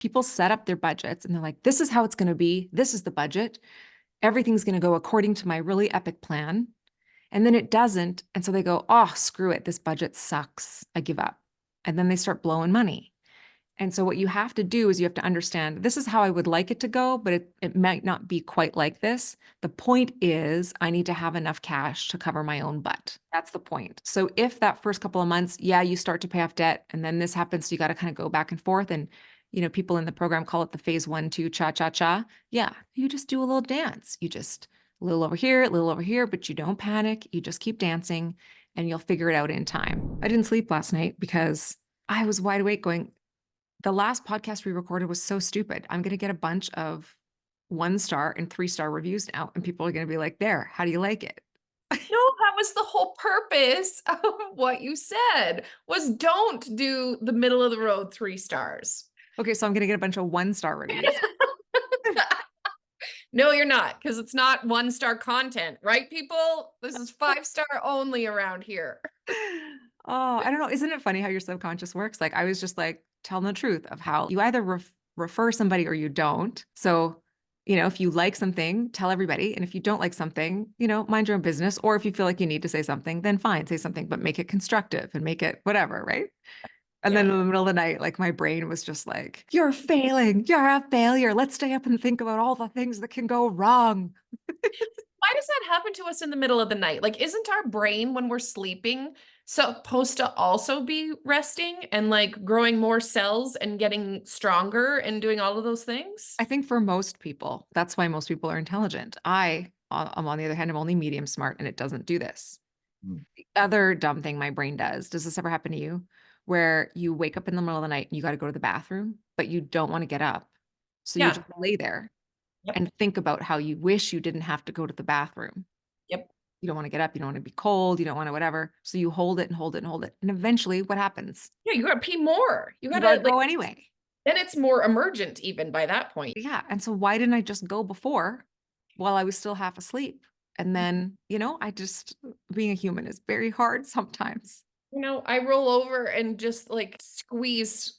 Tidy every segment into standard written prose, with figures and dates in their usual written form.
People set up their budgets and they're like, this is how it's going to be. This is the budget. Everything's going to go according to my really epic plan. And then it doesn't. And so they go, oh, screw it. This budget sucks. I give up. And then they start blowing money. And so what you have to do is you have to understand this is how I would like it to go, but it might not be quite like this. The point is I need to have enough cash to cover my own butt. That's the point. So if that first couple of months, yeah, you start to pay off debt and then this happens, so you got to kind of go back and forth. And, people in the program call it the phase 1, 2, cha, cha, cha. Yeah, you just do a little dance. You just a little over here, but you don't panic. You just keep dancing and you'll figure it out in time. I didn't sleep last night because I was wide awake going, the last podcast we recorded was so stupid. I'm going to get a bunch of 1-star and 3-star reviews now. And people are going to be like, there, how do you like it? No, that was the whole purpose of what you said, was don't do the middle of the road 3 stars. Okay, so I'm going to get a bunch of 1-star reviews. No, you're not, because it's not 1-star content, right, people? This is 5-star only around here. Oh, I don't know. Isn't it funny how your subconscious works? Like I was just like telling the truth of how you either refer somebody or you don't. So, if you like something, tell everybody. And if you don't like something, mind your own business. Or if you feel like you need to say something, then fine, say something, but make it constructive and make it whatever, right? And then in the middle of the night, like my brain was just like, you're failing. You're a failure. Let's stay up and think about all the things that can go wrong. Why does that happen to us in the middle of the night? Like, isn't our brain when we're sleeping supposed to also be resting and like growing more cells and getting stronger and doing all of those things? I think for most people, that's why most people are intelligent. I'm on the other hand, I'm only medium smart and it doesn't do this. The other dumb thing my brain does this ever happen to you? Where you wake up in the middle of the night and you got to go to the bathroom, but you don't want to get up. So you Yeah. just lay there Yep. and think about how you wish you didn't have to go to the bathroom. Yep. You don't want to get up. You don't want to be cold. You don't want to whatever. So you hold it and hold it and hold it. And eventually what happens? Yeah, you gotta pee more. You You gotta gotta like, go anyway. then it's more emergent even by that point. Yeah. And so why didn't I just go before while I was still half asleep? And then, being a human is very hard sometimes. I roll over and just like squeeze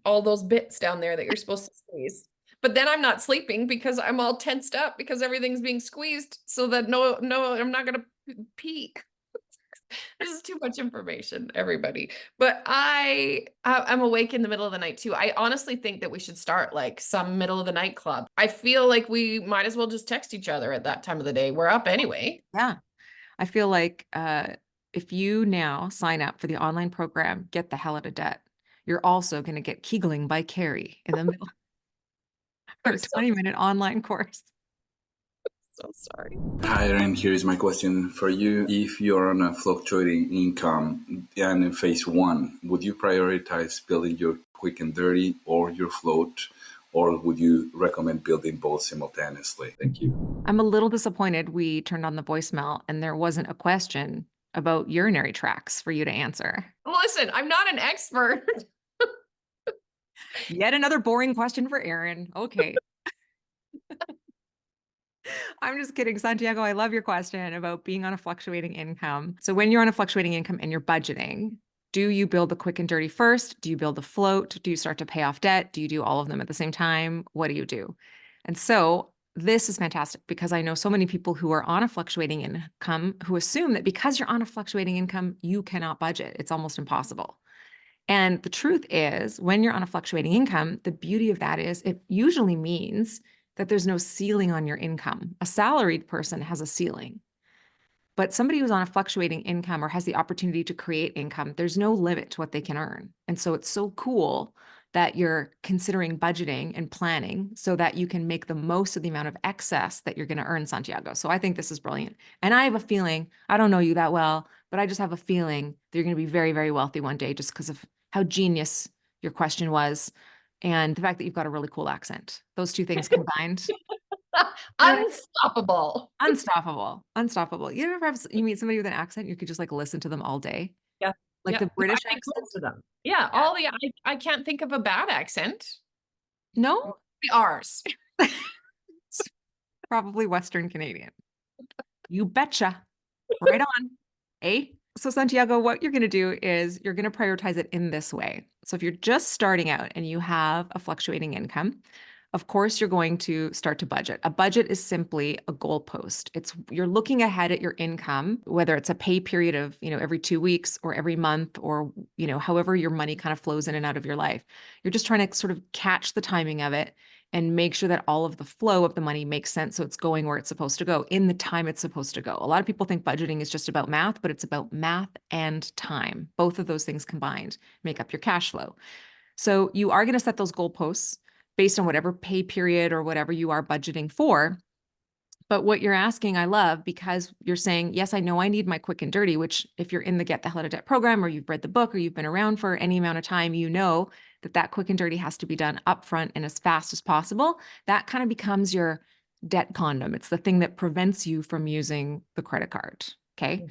all those bits down there that you're supposed to squeeze. But then I'm not sleeping because I'm all tensed up because everything's being squeezed so that no, I'm not gonna pee. This is too much information, everybody. But I'm awake in the middle of the night too. I honestly think that we should start like some middle of the night club. I feel like we might as well just text each other at that time of the day. We're up anyway. Yeah. I feel like if you now sign up for the online program, Get the Hell Out of Debt, you're also going to get Keegling by Carrie in the middle for a 20-minute online course. So sorry. Hi, Erin. Here is my question for you. If you're on a fluctuating income and in phase 1, would you prioritize building your quick and dirty or your float? Or would you recommend building both simultaneously? Thank you. I'm a little disappointed we turned on the voicemail and there wasn't a question about urinary tracts for you to answer. Listen, I'm not an expert. Yet another boring question for Erin. Okay. I'm just kidding, Santiago. I love your question about being on a fluctuating income. So when you're on a fluctuating income and you're budgeting, do you build the quick and dirty first? Do you build the float? Do you start to pay off debt? Do you do all of them at the same time? What do you do? And so this is fantastic because I know so many people who are on a fluctuating income who assume that because you're on a fluctuating income, you cannot budget. It's almost impossible. And the truth is, when you're on a fluctuating income, the beauty of that is it usually means that there's no ceiling on your income. A salaried person has a ceiling, but somebody who's on a fluctuating income or has the opportunity to create income, there's no limit to what they can earn. And so it's so cool that you're considering budgeting and planning so that you can make the most of the amount of excess that you're going to earn, Santiago. So I think this is brilliant. And I have a feeling, I don't know you that well, but I just have a feeling that you're going to be very, very wealthy one day just because of how genius your question was. And the fact that you've got a really cool accent. Those two things combined. Unstoppable. Unstoppable. You meet somebody with an accent, you could just like listen to them all day. Yeah. Like the British I think accent. most of them. Yeah. All the I can't think of a bad accent. No? Ours. Probably Western Canadian. You betcha. Right on. Eh? So Santiago, what you're going to do is you're going to prioritize it in this way. So if you're just starting out and you have a fluctuating income, of course, you're going to start to budget. A budget is simply a goalpost. You're looking ahead at your income, whether it's a pay period of, every 2 weeks or every month or, however your money kind of flows in and out of your life. You're just trying to sort of catch the timing of it and make sure that all of the flow of the money makes sense. So it's going where it's supposed to go in the time it's supposed to go. A lot of people think budgeting is just about math, but it's about math and time. Both of those things combined make up your cash flow. So you are going to set those goalposts based on whatever pay period or whatever you are budgeting for. But what you're asking, I love, because you're saying, yes, I know I need my quick and dirty, which if you're in the Get the Hell Out of Debt program, or you've read the book, or you've been around for any amount of time, you know that quick and dirty has to be done upfront and as fast as possible. That kind of becomes your debt condom. It's the thing that prevents you from using the credit card. Okay. Mm-hmm.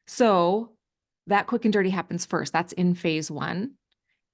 So that quick and dirty happens first. That's in phase one.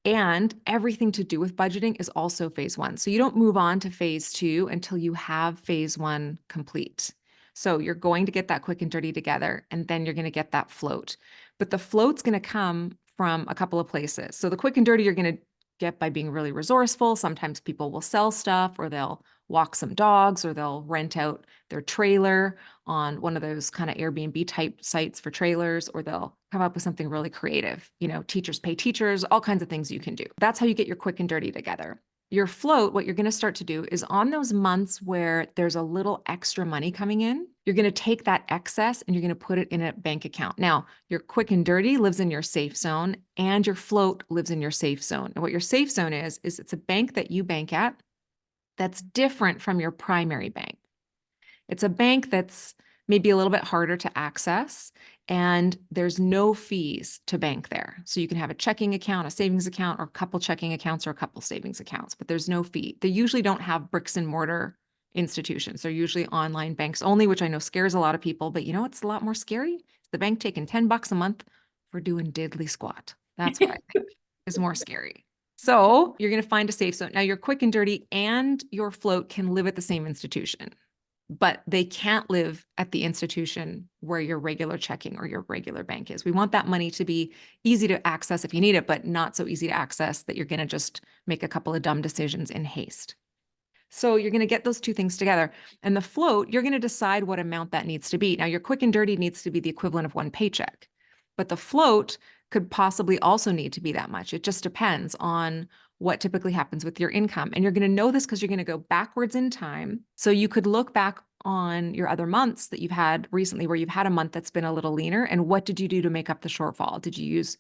And everything to do with budgeting is also phase one. So you don't move on to phase two until you have phase one complete. So you're going to get that quick and dirty together, and then you're going to get that float. But the float's going to come from a couple of places. So the quick and dirty you're going to get by being really resourceful. Sometimes people will sell stuff, or they'll walk some dogs, or they'll rent out their trailer on one of those kind of Airbnb type sites for trailers, or they'll come up with something really creative. Teachers pay teachers, all kinds of things you can do. That's how you get your quick and dirty together. Your float, what you're going to start to do is on those months where there's a little extra money coming in, you're going to take that excess and you're going to put it in a bank account. Now, your quick and dirty lives in your safe zone, and your float lives in your safe zone. And what your safe zone is it's a bank that you bank at that's different from your primary bank. It's a bank that's maybe a little bit harder to access, and there's no fees to bank there. So you can have a checking account, a savings account, or a couple checking accounts or a couple savings accounts, but there's no fee. They usually don't have bricks and mortar institutions. They're usually online banks only, which I know scares a lot of people, but it's a lot more scary. It's the bank taking $10 a month for doing diddly squat. That's what I think is more scary. So you're going to find a safe zone. Now your quick and dirty and your float can live at the same institution, but they can't live at the institution where your regular checking or your regular bank is. We want that money to be easy to access if you need it, but not so easy to access that you're going to just make a couple of dumb decisions in haste. So you're going to get those two things together. And the float, you're going to decide what amount that needs to be. Now your quick and dirty needs to be the equivalent of one paycheck, but the float could possibly also need to be that much. It just depends on what typically happens with your income. And you're going to know this because you're going to go backwards in time. So you could look back on your other months that you've had recently where you've had a month that's been a little leaner. And what did you do to make up the shortfall? Did you use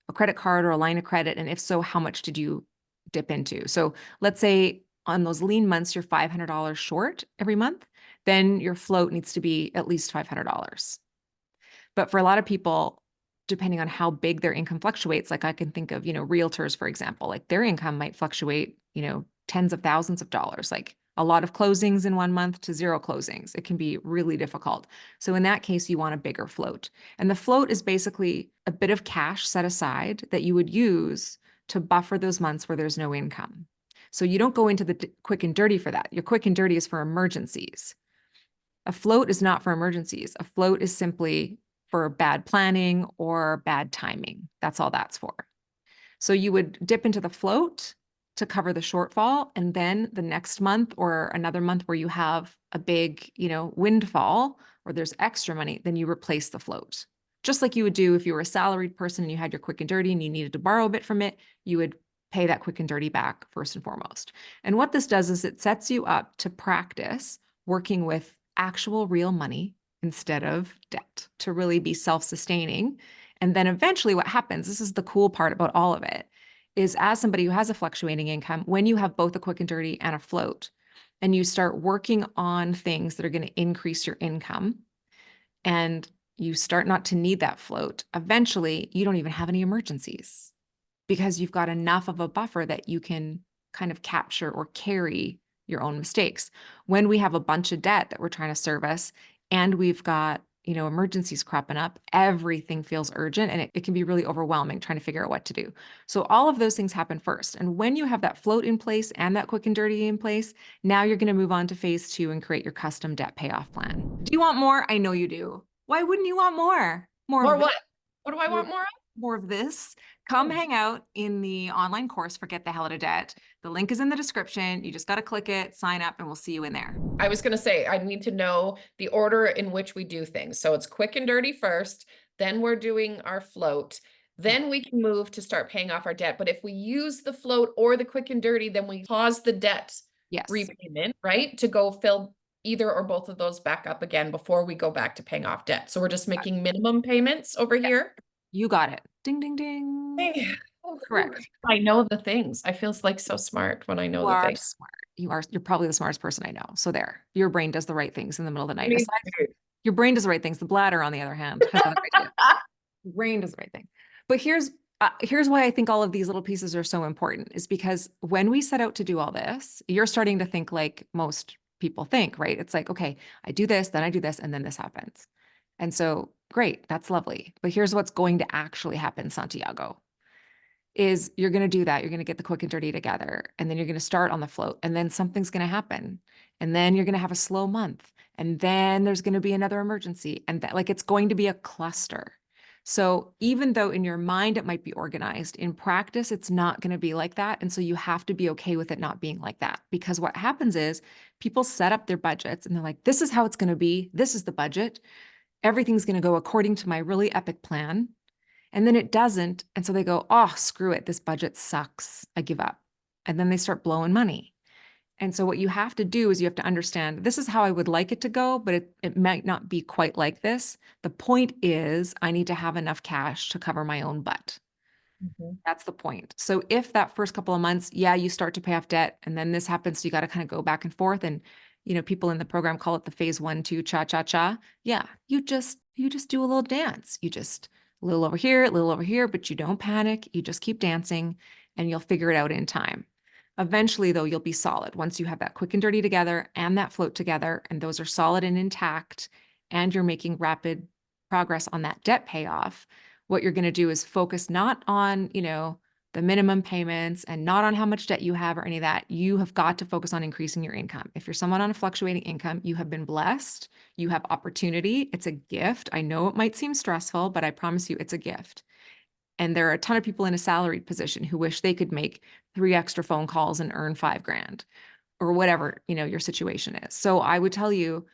a credit card or a line of credit? And if so, how much did you dip into? So let's say on those lean months, you're $500 short every month, then your float needs to be at least $500. But for a lot of people, depending on how big their income fluctuates, like I can think of, realtors, for example, like their income might fluctuate, tens of thousands of dollars, like a lot of closings in 1 month to 0 closings. It can be really difficult. So in that case, you want a bigger float. And the float is basically a bit of cash set aside that you would use to buffer those months where there's no income. So you don't go into the quick and dirty for that. Your quick and dirty is for emergencies. A float is not for emergencies. A float is simply for bad planning or bad timing. That's all that's for. So you would dip into the float to cover the shortfall. And then the next month or another month where you have a big, windfall or there's extra money, then you replace the float. Just like you would do if you were a salaried person and you had your quick and dirty and you needed to borrow a bit from it, you would pay that quick and dirty back first and foremost. And what this does is it sets you up to practice working with actual real money instead of debt to really be self-sustaining. And then eventually what happens, this is the cool part about all of it, is as somebody who has a fluctuating income, when you have both a quick and dirty and a float, and you start working on things that are going to increase your income, and you start not to need that float, eventually you don't even have any emergencies because you've got enough of a buffer that you can kind of capture or carry your own mistakes. When we have a bunch of debt that we're trying to service and we've got, emergencies cropping up, everything feels urgent and it can be really overwhelming trying to figure out what to do. So all of those things happen first. And when you have that float in place and that quick and dirty in place, now you're going to move on to phase two and create your custom debt payoff plan. Do you want more? I know you do. Why wouldn't you want more? More what? What do I want more of? More of this, come hang out in the online course, Forget the Hell Out of Debt. The link is in the description. You just got to click it, sign up, and we'll see you in there. I was going to say, I need to know the order in which we do things. So it's quick and dirty first, then we're doing our float. Then we can move to start paying off our debt. But if we use the float or the quick and dirty, then we pause the debt Yes. repayment, right? To go fill either or both of those back up again before we go back to paying off debt. So we're just making minimum payments over here. You got it. Ding, ding, ding. Hey. Correct. I know the things. I feel like so smart when I know You the are things. smart. You're probably the smartest person I know. So there, your brain does the right things in the middle of the night. Me Aside too. your brain does the right things. The bladder, on the other hand, has other ideas. The brain does the right thing. But here's why I think all of these little pieces are so important is because when we set out to do all this, you're starting to think like most people think, right? It's like, okay, I do this, then I do this, and then this happens. And so great, that's lovely. But here's what's going to actually happen, Santiago, is you're going to do that. You're going to get the quick and dirty together, and then you're going to start on the float, and then something's going to happen. And then you're going to have a slow month, and then there's going to be another emergency, and that, like, it's going to be a cluster. So even though in your mind it might be organized, in practice, it's not going to be like that. And so you have to be okay with it not being like that, because what happens is people set up their budgets and they're like, this is how it's going to be. This is the budget. Everything's going to go according to my really epic plan. And then it doesn't. And so they go, oh, screw it. This budget sucks. I give up. And then they start blowing money. And so what you have to do is you have to understand, this is how I would like it to go, but it might not be quite like this. The point is I need to have enough cash to cover my own butt. That's the point. So if that first couple of months, yeah, you start to pay off debt and then this happens, so you got to kind of go back and forth. And, people in the program call it the phase 1, 2, cha-cha-cha. Yeah, you just do a little dance. You just a little over here, but you don't panic. You just keep dancing and you'll figure it out in time. Eventually, though, you'll be solid once you have that quick and dirty together and that float together, and those are solid and intact, and you're making rapid progress on that debt payoff. What you're going to do is focus not on, the minimum payments and not on how much debt you have or any of that. You have got to focus on increasing your income. If you're someone on a fluctuating income, you have been blessed. You have opportunity. It's a gift. I know it might seem stressful, but I promise you it's a gift. And there are a ton of people in a salaried position who wish they could make 3 extra phone calls and earn $5,000 or whatever, your situation is. So I would tell you,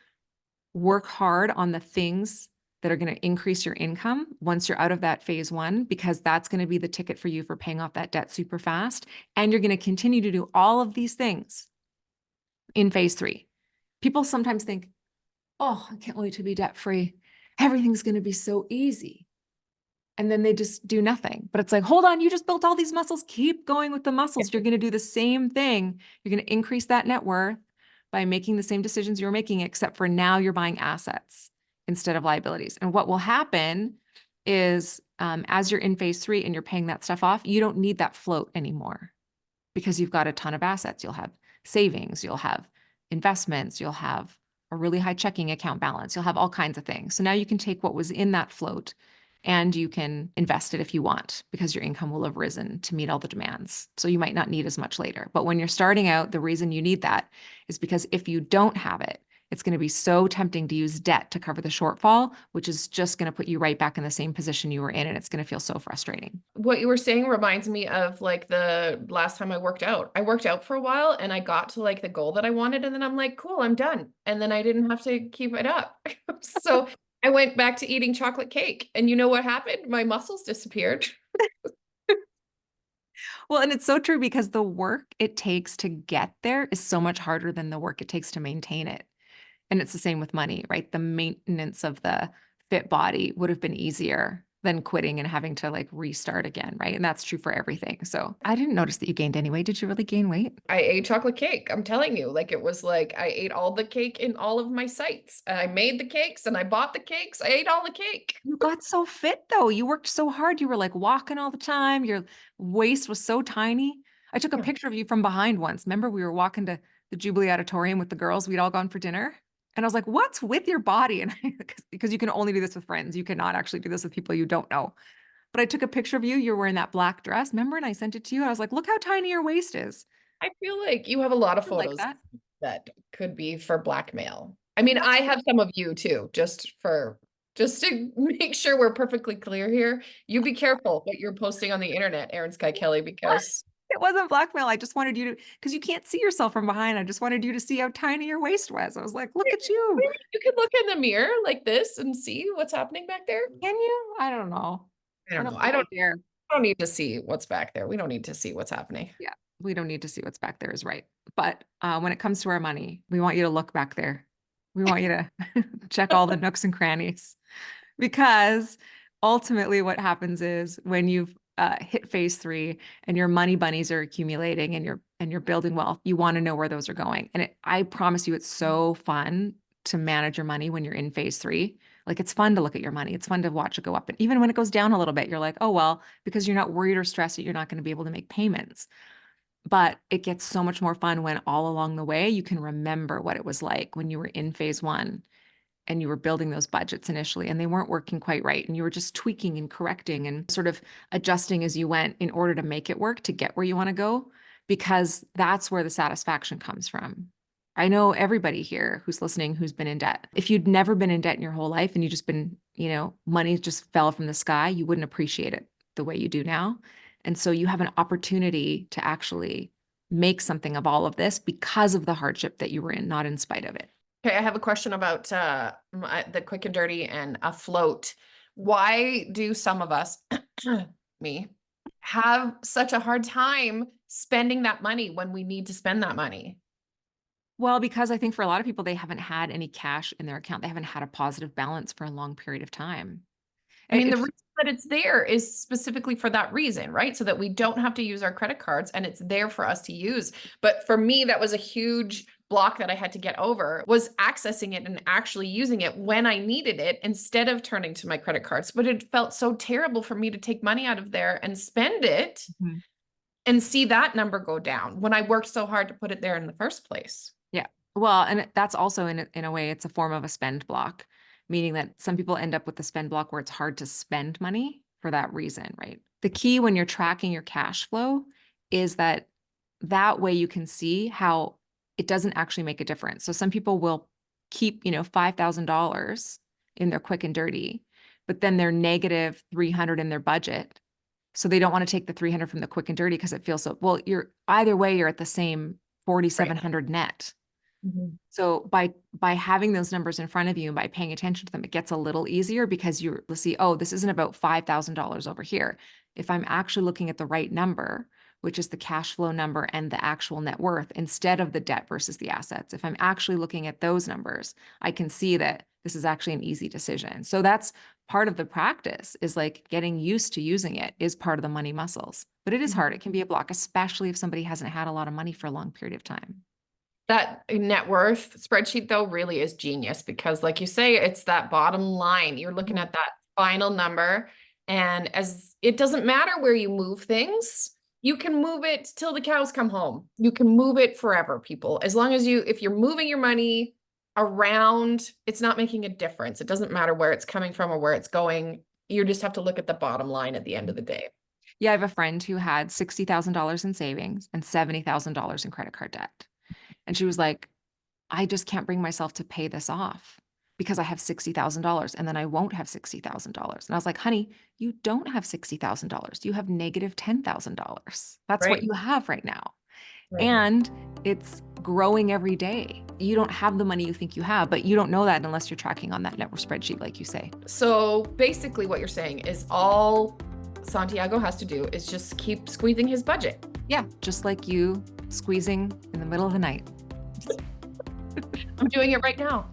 work hard on the things that are going to increase your income once you're out of that phase 1, because that's going to be the ticket for you for paying off that debt super fast. And you're going to continue to do all of these things in phase 3. People sometimes think, oh, I can't wait to be debt free. Everything's going to be so easy. And then they just do nothing. But it's like, hold on, you just built all these muscles. Keep going with the muscles. You're going to do the same thing. You're going to increase that net worth by making the same decisions you were making, except for now you're buying assets instead of liabilities. And what will happen is as you're in phase 3 and you're paying that stuff off, you don't need that float anymore because you've got a ton of assets. You'll have savings, you'll have investments, you'll have a really high checking account balance, you'll have all kinds of things. So now you can take what was in that float and you can invest it if you want, because your income will have risen to meet all the demands. So you might not need as much later. But when you're starting out, the reason you need that is because if you don't have it, it's going to be so tempting to use debt to cover the shortfall, which is just going to put you right back in the same position you were in. And it's going to feel so frustrating. What you were saying reminds me of like the last time I worked out. I worked out for a while and I got to like the goal that I wanted. And then I'm like, cool, I'm done. And then I didn't have to keep it up. So I went back to eating chocolate cake. And you know what happened? My muscles disappeared. Well, and it's so true, because the work it takes to get there is so much harder than the work it takes to maintain it. And it's the same with money, right? The maintenance of the fit body would have been easier than quitting and having to like restart again, right? And that's true for everything. So I didn't notice that you gained any weight. Did you really gain weight? I ate chocolate cake. I'm telling you, like it was like I ate all the cake in all of my sites. I made the cakes and I bought the cakes. I ate all the cake. You got so fit though. You worked so hard. You were like walking all the time. Your waist was so tiny. I took a picture of you from behind once. Remember, we were walking to the Jubilee Auditorium with the girls. We'd all gone for dinner. And I was like, what's with your body? And because you can only do this with friends. You cannot actually do this with people you don't know. But I took a picture of you. You're wearing that black dress. Remember? And I sent it to you. I was like, look how tiny your waist is. I feel like you have a lot of photos like that could be for blackmail. I mean, I have some of you too, just for Just to make sure we're perfectly clear here, you be careful what you're posting on the internet, Erin Skye Kelly, because It wasn't blackmail. I just wanted you to, because you can't see yourself from behind. I just wanted you to see how tiny your waist was. I was like, look at you. you can look in the mirror like this and see what's happening back there. Can you? I don't know. I don't know. think dare. I don't need to see what's back there. We don't need to see what's happening. Yeah, we don't need to see what's back there is right. But when it comes to our money, we want you to look back there. We want you to check all the nooks and crannies, because ultimately what happens is when you've hit phase 3 and your money bunnies are accumulating and you're building wealth, you want to know where those are going. And I promise you, it's so fun to manage your money when you're in phase 3. Like, it's fun to look at your money. It's fun to watch it go up. And even when it goes down a little bit, you're like, oh, well, because you're not worried or stressed that you're not going to be able to make payments. But it gets so much more fun when all along the way, you can remember what it was like when you were in phase 1 and you were building those budgets initially and they weren't working quite right. And you were just tweaking and correcting and sort of adjusting as you went in order to make it work, to get where you want to go, because that's where the satisfaction comes from. I know everybody here who's listening who's been in debt. If you'd never been in debt in your whole life and you just been, money just fell from the sky, you wouldn't appreciate it the way you do now. And so you have an opportunity to actually make something of all of this because of the hardship that you were in, not in spite of it. Okay, I have a question about the quick and dirty and a float. Why do some of us, me, have such a hard time spending that money when we need to spend that money? Well, because I think for a lot of people, they haven't had any cash in their account. They haven't had a positive balance for a long period of time. I mean, the reason that it's there is specifically for that reason, right? So that we don't have to use our credit cards and it's there for us to use. But for me, that was a huge block that I had to get over, was accessing it and actually using it when I needed it instead of turning to my credit cards. But it felt so terrible for me to take money out of there and spend it and see that number go down when I worked so hard to put it there in the first place. Yeah. Well, and that's also in a way, it's a form of a spend block, meaning that some people end up with the spend block where it's hard to spend money for that reason, right? The key when you're tracking your cash flow is that way you can see how it doesn't actually make a difference. So some people will keep, $5,000 in their quick and dirty, but then they're negative 300 in their budget. So they don't want to take the 300 from the quick and dirty because it feels so, well, either way, you're at the same 4,700 net. So by having those numbers in front of you and by paying attention to them, it gets a little easier because you'll see, oh, this isn't about $5,000 over here. If I'm actually looking at the right number, which is the cash flow number and the actual net worth instead of the debt versus the assets, if I'm actually looking at those numbers, I can see that this is actually an easy decision. So that's part of the practice, is like getting used to using it is part of the money muscles. But it is hard. It can be a block, especially if somebody hasn't had a lot of money for a long period of time. That net worth spreadsheet, though, really is genius because, like you say, it's that bottom line. You're looking at that final number. And as it doesn't matter where you move things, you can move it till the cows come home. You can move it forever, people. As long as if you're moving your money around, it's not making a difference. It doesn't matter where it's coming from or where it's going. You just have to look at the bottom line at the end of the day. Yeah, I have a friend who had $60,000 in savings and $70,000 in credit card debt. And she was like, I just can't bring myself to pay this off because I have $60,000 and then I won't have $60,000. And I was like, honey, you don't have $60,000. You have negative $10,000. That's what you have right now. Right. And it's growing every day. You don't have the money you think you have, but you don't know that unless you're tracking on that net worth spreadsheet, like you say. So basically what you're saying is all Santiago has to do is just keep squeezing his budget. Yeah, just like you squeezing in the middle of the night. I'm doing it right now.